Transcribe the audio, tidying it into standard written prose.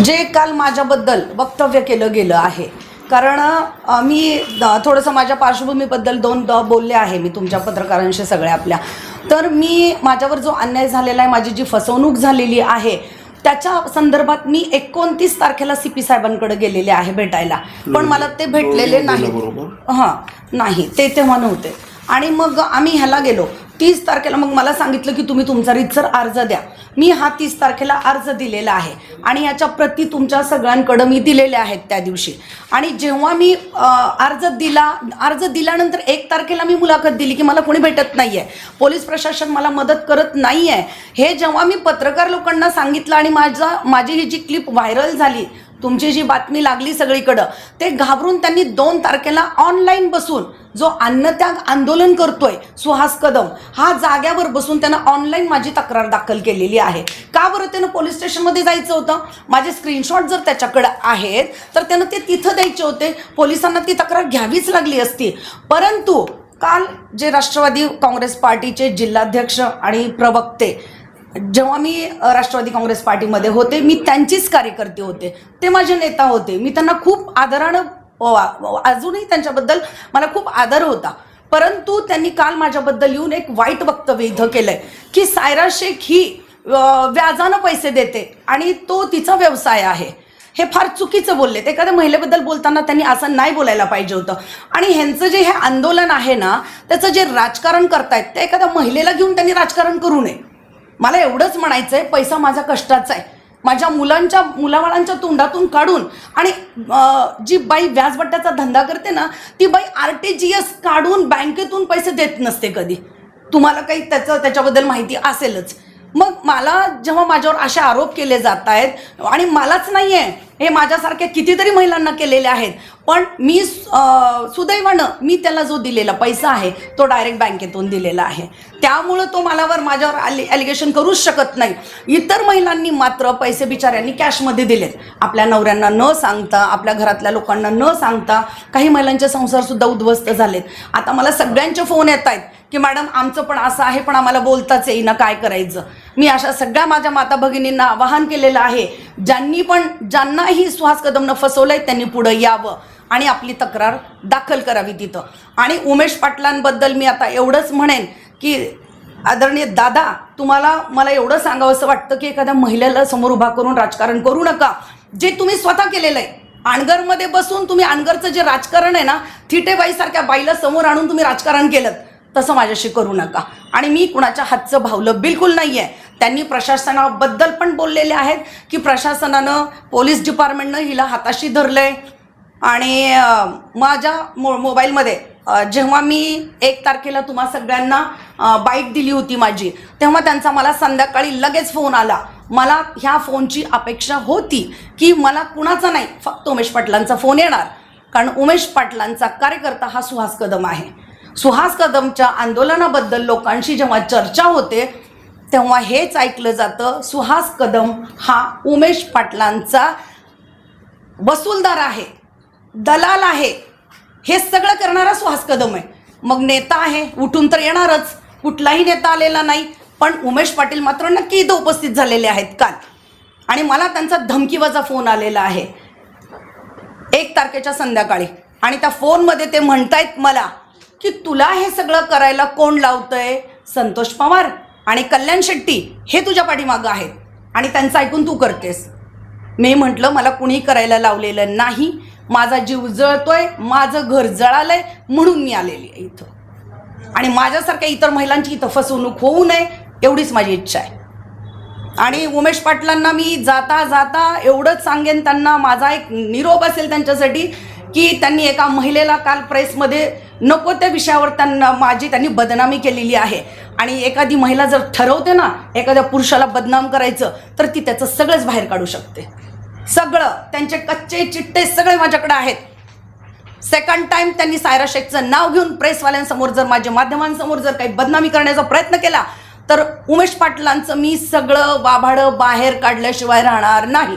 जे काल माझ्याबद्दल वक्तव्य केलं गेलं आहे, कारण मी थोडंसं माझ्या पार्श्वभूमीबद्दल दोन बोलले आहे मी तुमच्या पत्रकारांशी सगळ्या आपल्या. तर मी माझ्यावर जो अन्याय झालेला आहे, माझी जी फसवणूक झालेली आहे त्याच्या संदर्भात मी 29 तारखेला CP साहेबांकडे गेलेले आहे भेटायला, पण मला ते भेटलेले नाही. हां नाही, ते तेव्हा नव्हते. आणि मग आम्ही ह्याला गेलो 30 तारखेला. मग मला सांगितलं की तुम्ही तुमचा रीतसर अर्ज द्या. मी हा 30 तारखेला अर्ज दिलेला आहे आणि याच्या प्रती तुमच्या सगळ्यांकडं मी दिलेल्या आहेत त्या दिवशी. आणि जेव्हा मी अर्ज दिल्यानंतर 1 तारखेला मी मुलाखत दिली की मला कोणी भेटत नाही आहे, पोलीस प्रशासन मला मदत करत नाही आहे, हे जेव्हा मी पत्रकार लोकांना सांगितलं आणि माझी ही जी क्लिप व्हायरल झाली, तुमची जी बातमी लागली सगळीकडं, ते घाबरून त्यांनी 2 तारखेला ऑनलाईन बसून जो अन्नत्याग आंदोलन करतोय सुहास कदम, हा जाग्यावर बसून त्यानं ऑनलाईन माझी तक्रार दाखल केलेली आहे. का बरं? त्यानं पोलीस स्टेशनमध्ये जायचं होतं. माझे स्क्रीनशॉट जर त्याच्याकडे आहेत तर त्यानं ते तिथं द्यायचे होते. पोलिसांना ती तक्रार घ्यावीच लागली असती. परंतु काल जे राष्ट्रवादी काँग्रेस पार्टीचे जिल्हाध्यक्ष आणि प्रवक्ते, जेव्हा मी राष्ट्रवादी काँग्रेस पार्टीमध्ये होते, मी त्यांचीच कार्यकर्ते होते, ते माझे नेता होते, मी त्यांना खूप आदरानं, अजूनही त्यांच्याबद्दल मला खूप आदर होता. परंतु त्यांनी काल माझ्याबद्दल येऊन एक वाईट वक्तव्य इथं केलंय की सायरा शेख ही व्याजानं पैसे देते आणि तो तिचा व्यवसाय आहे. हे फार चुकीचं बोलले. ते एखाद्या महिलेबद्दल बोलताना त्यांनी असं नाही बोलायला पाहिजे होतं. आणि ह्यांचं जे हे आंदोलन आहे ना, त्याचं जे राजकारण करतायत ते एखाद्या महिलेला घेऊन त्यांनी राजकारण करू नये. मला एवढंच म्हणायचं आहे, पैसा माझा कष्टाचा आहे, माझ्या मुलाबाळांच्या तोंडातून काढून. आणि जी बाई व्याजबट्ट्याचा धंदा करते ना, ती बाई RTGS काढून बँकेतून पैसे देत नसते कधी. तुम्हाला काही त्याच्याबद्दल माहिती असेलच. मग मला जेव्हा माझ्यावर असे आरोप केले जात आहेत, आणि मलाच नाही आहे, हे माझ्यासारख्या कितीतरी महिलांना केलेले आहेत, पण मी सुदैवानं मी त्याला जो दिलेला पैसा आहे तो डायरेक्ट बँकेतून दिलेला आहे. त्यामुळं तो माझ्यावर ॲलिगेशन करूच शकत नाही. इतर महिलांनी मात्र पैसे बिचाऱ्यांनी कॅशमध्ये दिलेत, आपल्या नवऱ्यांना न सांगता, आपल्या घरातल्या लोकांना न सांगता. काही महिलांचे संसारसुद्धा उद्ध्वस्त झालेत. आता मला सगळ्यांचे फोन येत आहेत की मॅडम आमचं पण असं आहे, पण आम्हाला बोलताच येईना, काय करायचं. मी अशा सगळ्या माझ्या माता भगिनींना आवाहन केलेलं आहे, ज्यांनाही सुहास कदमनं फसवलंय त्यांनी पुढं यावं आणि आपली तक्रार दाखल करावी तिथं. आणि उमेश पाटलांबद्दल मी आता एवढंच म्हणेन की आदरणीय दादा, मला एवढं सांगावंसं वाटतं की एखाद्या महिलेला समोर उभा करून राजकारण करू नका. जे तुम्ही स्वतः केलेलं आहे, अणगरमध्ये बसून तुम्ही अणगरचं जे राजकारण आहे ना, थिटेबाईसारख्या बाईला समोर आणून तुम्ही राजकारण केलं, तसं माझ्याशी करू नका. आणि मी कुणाच्या हातचं भावलं बिलकुल नाही आहे. त्यांनी प्रशासनाबद्दल पण बोललेले आहेत की प्रशासनानं, पोलीस डिपार्टमेंटनं हिला हाताशी धरलंय. आणि माझ्या मोबाईलमध्ये जेव्हा मी 1 तारखेला तुम्हा सगळ्यांना बाईट दिली होती माझी, तेव्हा त्यांचा मला संध्याकाळी लगेच फोन आला. मला ह्या फोनची अपेक्षा होती की मला कुणाचा नाही, फक्त उमेश पाटलांचा फोन येणार, कारण उमेश पाटलांचा कार्यकर्ता हा सुहास कदम आहे. सुहास कदमच्या आंदोलनाबद्दल लोकांशी जेव्हा चर्चा होते तेव्हा हेच ऐकलं जातं, सुहास कदम हा उमेश पाटलांचा वसूलदार आहे, दलाल आहे. हे सगळं करणारा सुहास कदम आहे. मग नेता आहे, उठून तर येणारच. कुठलाही नेता आलेला नाही, पण उमेश पाटील मात्र नक्की इथं उपस्थित झालेले आहेत काल. आणि मला त्यांचा धमकीवाजा फोन आलेला आहे 1 तारखेच्या संध्याकाळी. आणि त्या फोनमध्ये ते म्हणतायत मला की तुला हे सगळं करायला कोण लावतंय? संतोष पवार आणि कल्याण शेट्टी हे तुझ्या पाठीमागं आहेत आणि त्यांचं ऐकून तू करतेस. मी म्हटलं मला कुणी करायला लावलेलं नाही, माझा जीव जळतोय, माझं घर जळालंय म्हणून मी आलेली आहे इथं. आणि माझ्यासारख्या इतर महिलांची इथं फसवणूक होऊ नये एवढीच माझी इच्छा आहे. आणि उमेश पाटलांना मी जाता जाता एवढंच सांगेन, त्यांना माझा एक निरोप असेल त्यांच्यासाठी, की त्यांनी एका महिलेला काल प्रेसमध्ये नको त्या विषयावर त्यांनी बदनामी केलेली आहे. आणि एखादी महिला जर ठरवते ना एखाद्या पुरुषाला बदनाम करायचं, तर ती त्याचं सगळंच बाहेर काढू शकते. सगळं त्यांचे कच्चे चिट्टे सगळे माझ्याकडे आहेत. सेकंड टाइम त्यांनी सायरा शेखचं नाव घेऊन प्रेसवाल्यांसमोर, जर माझ्या माध्यमांसमोर जर काही बदनामी करण्याचा प्रयत्न केला, तर उमेश पाटलांचं मी सगळं वाभाडं बाहेर काढल्याशिवाय राहणार नाही.